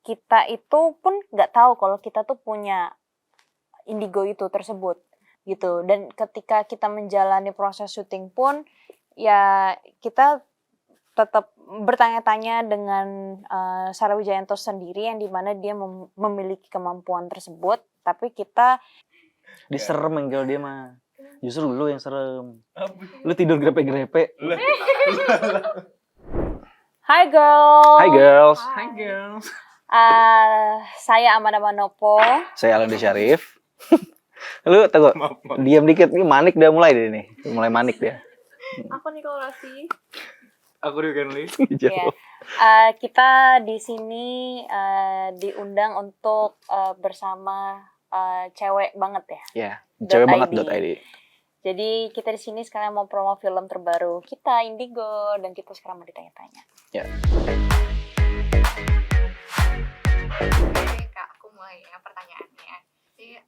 kita itu pun nggak tahu kalau kita tuh punya indigo itu tersebut gitu. Dan ketika kita menjalani proses syuting pun ya kita tetap bertanya-tanya dengan Sarah Wijayanto sendiri, yang dimana dia memiliki kemampuan tersebut, tapi kita diserem kalau dia mah. Justru lu yang serem. Lu tidur grepe-grepe. Hi girls. Hi girls. Hi girls. Saya Amanda Manopo. Saya Alan Syarif. Lu tunggu. Diam dikit, ini manik udah mulai deh nih. Mulai manik dia. Aku Nicole Raffi. Aku Ryu Kenli. Ya. Kita di sini diundang untuk bersama cewek banget ya. Ya, cewek banget .id. Jadi kita di sini sekarang mau promo film terbaru kita, Indigo, dan kita sekarang mau ditanya-tanya. Ya. Oke, Kak, aku mulai ya pertanyaannya. Jadi,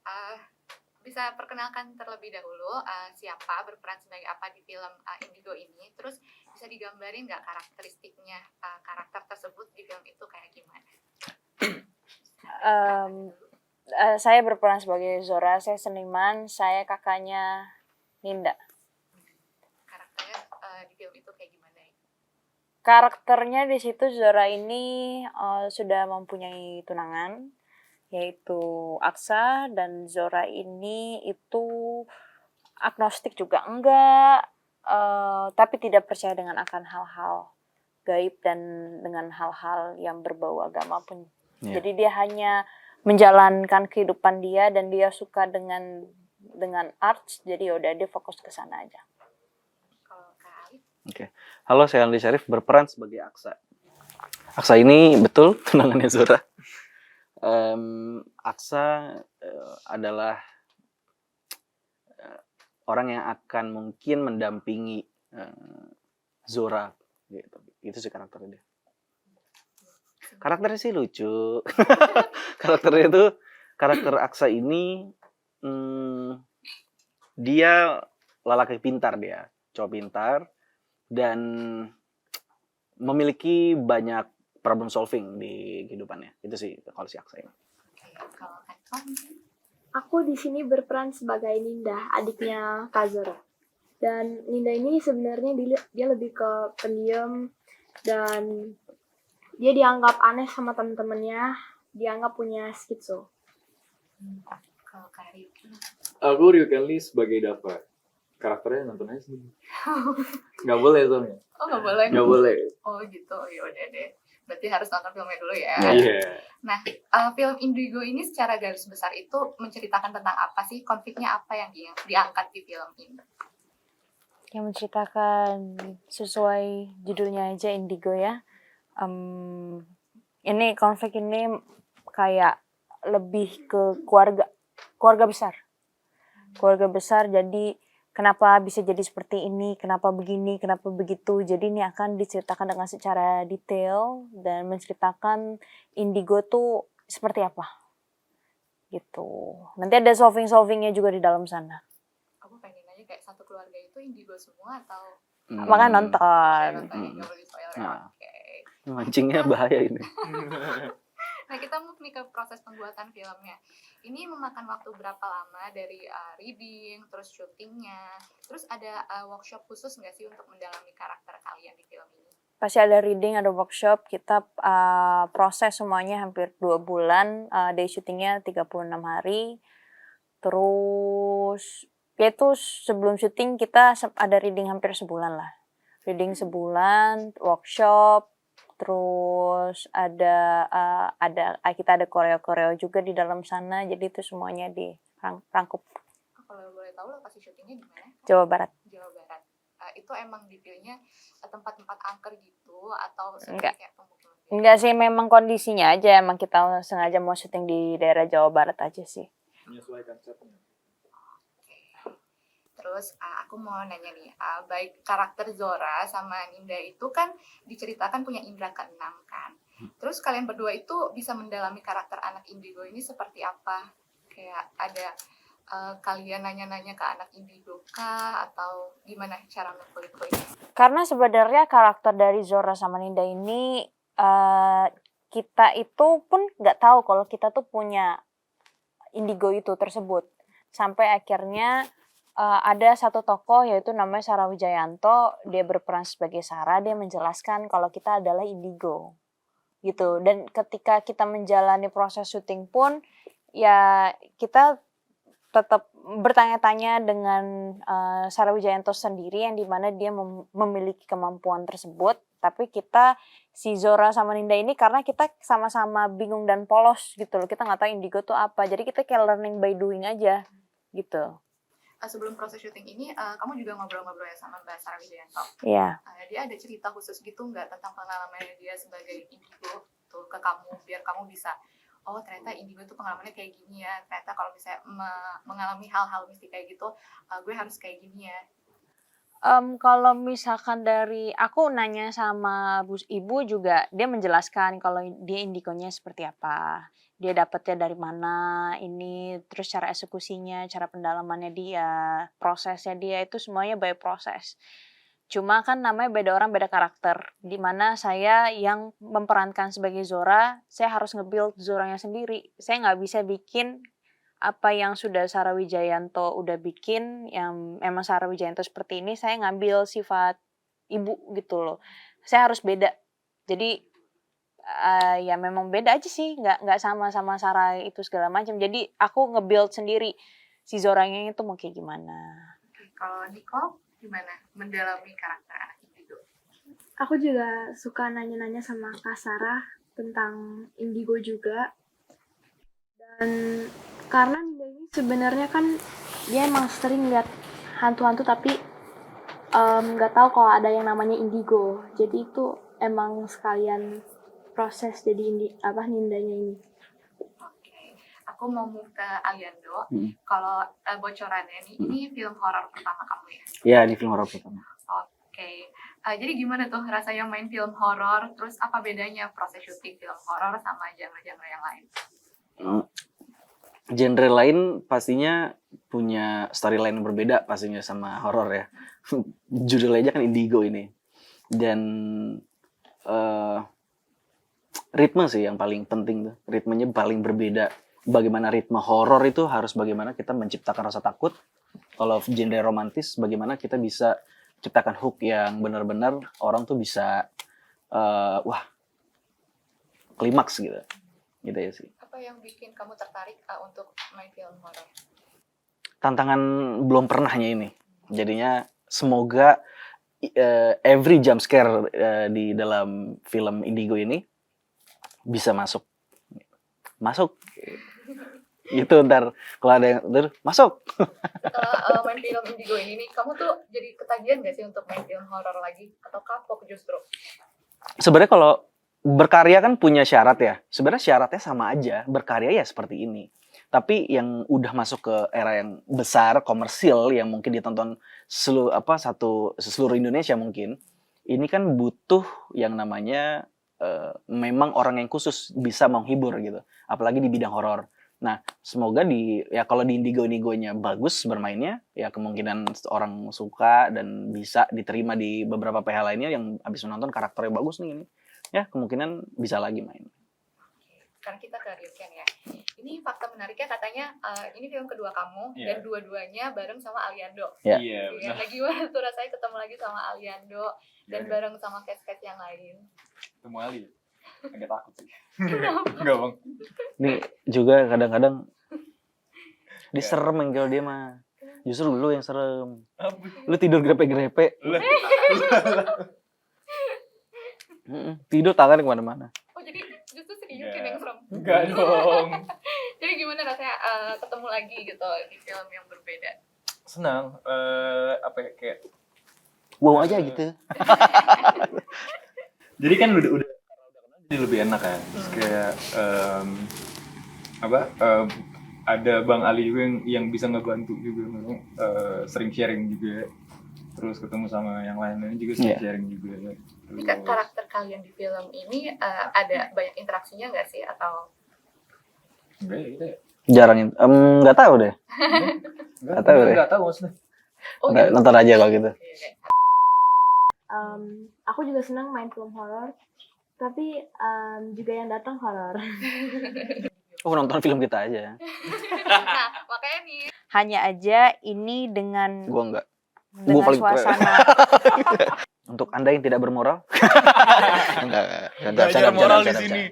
bisa perkenalkan terlebih dahulu siapa berperan sebagai apa di film Indigo ini. Terus bisa digambarin nggak karakteristiknya karakter tersebut di film itu kayak gimana? Saya berperan sebagai Zora, saya seniman, saya kakaknya Ninda. Karakternya di film itu kayak gimana ya? Karakternya di situ Zora ini sudah mempunyai tunangan, yaitu Aksa, dan Zora ini itu agnostik juga enggak, tapi tidak percaya dengan akan hal-hal gaib dan dengan hal-hal yang berbau agama pun. Yeah. Jadi dia hanya menjalankan kehidupan dia, dan dia suka dengan arts, jadi udah dia fokus ke sana aja. Kalau Kak Ali? Oke. Halo, saya Andi Syarif, berperan sebagai Aksa. Aksa ini betul tunangannya Zora. Aksa adalah orang yang akan mungkin mendampingi Zora gitu. Itu sih karakternya dia. Karakternya sih lucu. Karakter Aksa ini dia lelaki pintar, dia cowok pintar dan memiliki banyak problem solving di kehidupannya. Itu sih kalau si Aksa ini. Oke, kalau Kak Tom? Aku di sini berperan sebagai Ninda, adiknya Kak Zora. Dan Ninda ini sebenarnya dia lebih ke pendiam, dan dia dianggap aneh sama teman-temannya, dianggap punya skitso. Kalau Kak Ryu? Aku Ryu Kenli sebagai Dava. Karakternya nonton aja sendiri. Nggak boleh soalnya. Oh, nggak boleh? Nggak boleh. Oh gitu, yaudah deh. Berarti harus nonton filmnya dulu ya. Iya. Nah, film Indigo ini secara garis besar itu menceritakan tentang apa sih? Konfliknya apa yang diangkat di film ini? Yang menceritakan sesuai judulnya aja, Indigo ya. Ini konflik ini kayak lebih ke keluarga besar. Jadi kenapa bisa jadi seperti ini, kenapa begini, kenapa begitu. Jadi ini akan diceritakan dengan secara detail dan menceritakan Indigo tuh seperti apa gitu. Nanti ada solvingnya juga di dalam sana. Aku pengen nanya kayak satu keluarga itu Indigo semua atau? Makanya nonton. Nggak boleh spoiler ya. Nah. Oke. Mancingnya bahaya ini. Nah, kita move nih ke proses pembuatan filmnya. Ini memakan waktu berapa lama dari reading, terus syutingnya, terus ada workshop khusus nggak sih untuk mendalami karakter kalian di film ini? Pasti ada reading, ada workshop. Kita proses semuanya hampir 2 bulan. Day syutingnya 36 hari. Terus ya itu sebelum syuting kita ada reading hampir sebulan lah. Reading sebulan, workshop. Terus kita ada koreo juga di dalam sana, jadi itu semuanya dirangkup. Kalau boleh tahu lokasi syutingnya di mana? Jawa Barat. Itu emang dipilihnya tempat-tempat angker gitu atau Enggak. kayak pemukiman? Enggak sih, memang kondisinya aja, emang kita sengaja mau syuting di daerah Jawa Barat aja sih. Menyesuaikan setnya. Terus aku mau nanya nih, baik karakter Zora sama Ninda itu kan diceritakan punya indera keenam kan. Terus kalian berdua itu bisa mendalami karakter anak Indigo ini seperti apa? Kayak ada kalian nanya-nanya ke anak Indigo kah? Atau gimana cara ngekulik-kuliknya? Karena sebenarnya karakter dari Zora sama Ninda ini kita itu pun nggak tahu kalau kita tuh punya indigo itu tersebut. Sampai akhirnya ada satu tokoh yaitu namanya Sarah Wijayanto, dia berperan sebagai Sarah, dia menjelaskan kalau kita adalah indigo gitu. Dan ketika kita menjalani proses syuting pun ya kita tetap bertanya-tanya dengan Sarah Wijayanto sendiri, yang dimana dia memiliki kemampuan tersebut. Tapi kita, si Zora sama Ninda ini, karena kita sama-sama bingung dan polos gitu loh, kita nggak tahu indigo tuh apa, jadi kita kayak learning by doing aja gitu. Sebelum proses syuting ini, kamu juga ngobrol-ngobrol ya sama Mbak Sarah Wijayanto. Iya. Dia ada cerita khusus gitu nggak tentang pengalamannya dia sebagai indigo tuh ke kamu, biar kamu bisa, oh ternyata indigo tuh pengalamannya kayak gini ya, ternyata kalau misalnya mengalami hal-hal mistik kayak gitu, gue harus kayak gini ya. Kalau misalkan dari aku nanya sama ibu juga, dia menjelaskan kalau dia indigonya seperti apa, dia dapetnya dari mana, ini terus cara eksekusinya, cara pendalamannya dia, prosesnya dia, itu semuanya by proses. Cuma kan namanya beda orang beda karakter, dimana saya yang memerankan sebagai Zora, saya harus nge-build Zoranya sendiri. Saya nggak bisa bikin apa yang sudah Sarah Wijayanto udah bikin, yang emang Sarah Wijayanto seperti ini, saya ngambil sifat ibu gitu loh. Saya harus beda. Jadi ya memang beda aja sih, nggak sama Sarah itu segala macam. Jadi aku nge-build sendiri si Zoranya itu mau kayak gimana. Kalau Nicole gimana mendalami karakter anak indigo? Aku juga suka nanya-nanya sama Kak Sarah tentang indigo juga. Dan karena Ninda ini sebenarnya kan dia emang sering lihat hantu-hantu, tapi nggak tahu kalau ada yang namanya indigo. Jadi itu emang sekalian proses jadi Nindanya ini. Oke. Aku mau move ke Aliando. Kalau bocorannya nih, ini film horor pertama kamu ya? Iya, ini film horor pertama. Oke. Jadi gimana tuh rasanya main film horor? Terus apa bedanya proses syuting film horor sama genre-genre yang lain? Genre lain pastinya punya storyline yang berbeda pastinya sama horor ya. Judulnya aja kan indigo ini. Dan ritme sih yang paling penting tuh. Ritmenya paling berbeda. Bagaimana ritme horor itu harus bagaimana kita menciptakan rasa takut. Kalau genre romantis, bagaimana kita bisa ciptakan hook yang benar-benar orang tuh bisa wah, klimaks gitu. Gitu ya sih. Apa yang bikin kamu tertarik untuk main film horor? Tantangan belum pernahnya ini. Jadinya semoga every jump scare di dalam film Indigo ini bisa masuk. Gitu ntar kalau ada yang masuk. Setelah main film Indigo ini nih, kamu tuh jadi ketagihan gak sih untuk main film horor lagi? Atau kapok justru? Sebenarnya kalau berkarya kan punya syarat ya. Sebenarnya syaratnya sama aja. Berkarya ya seperti ini. Tapi yang udah masuk ke era yang besar, komersil, yang mungkin ditonton seluruh Indonesia mungkin, ini kan butuh yang namanya memang orang yang khusus bisa menghibur gitu. Apalagi di bidang horor. Nah, semoga kalau di Indigo-Indigonya bagus bermainnya, ya kemungkinan orang suka dan bisa diterima di beberapa PH lainnya yang habis menonton karakternya bagus nih ini. Ya, kemungkinan bisa lagi main. Sekarang kita ke Ryuken ya. Ini fakta menariknya katanya ini film kedua kamu dan dua-duanya bareng sama Aliando. Iya. Nah, gimana tuh rasanya ketemu lagi sama Aliando dan bareng sama cast-cast yang lain? Ketemu Ali. Agak takut sih. Kenapa? Enggak, Bang. Ini juga kadang-kadang diserem kalau dia mah. Justru lu yang serem. Lu tidur grepe-grepe. Tidur tangan kemana-mana. Oh, jadi justru si Ryuken yang serem? Enggak dong. Jadi gimana rasanya ketemu lagi gitu di film yang berbeda? Senang. Kayak Wow aja gitu. jadi kan udah jadi lebih enak kan. Terus kayak ada Bang Ali juga yang bisa ngebantu juga, sering sharing juga. Terus ketemu sama yang lain-lain juga sering sharing juga. Ini karakter kalian di film ini ada banyak interaksinya nggak sih atau? Enggak ya, kita Jarang nggak tahu deh. Nggak tahu maksudnya. Oh, gitu. Nonton aja kalau gitu. Aku juga senang main film horor Tapi juga yang datang horor. Oh, nonton film kita aja. Nah, makanya nih Hanya aja ini dengan Gua enggak. Gua paling suasana Untuk Anda yang tidak bermoral. Enggak, Belajar moral di sini.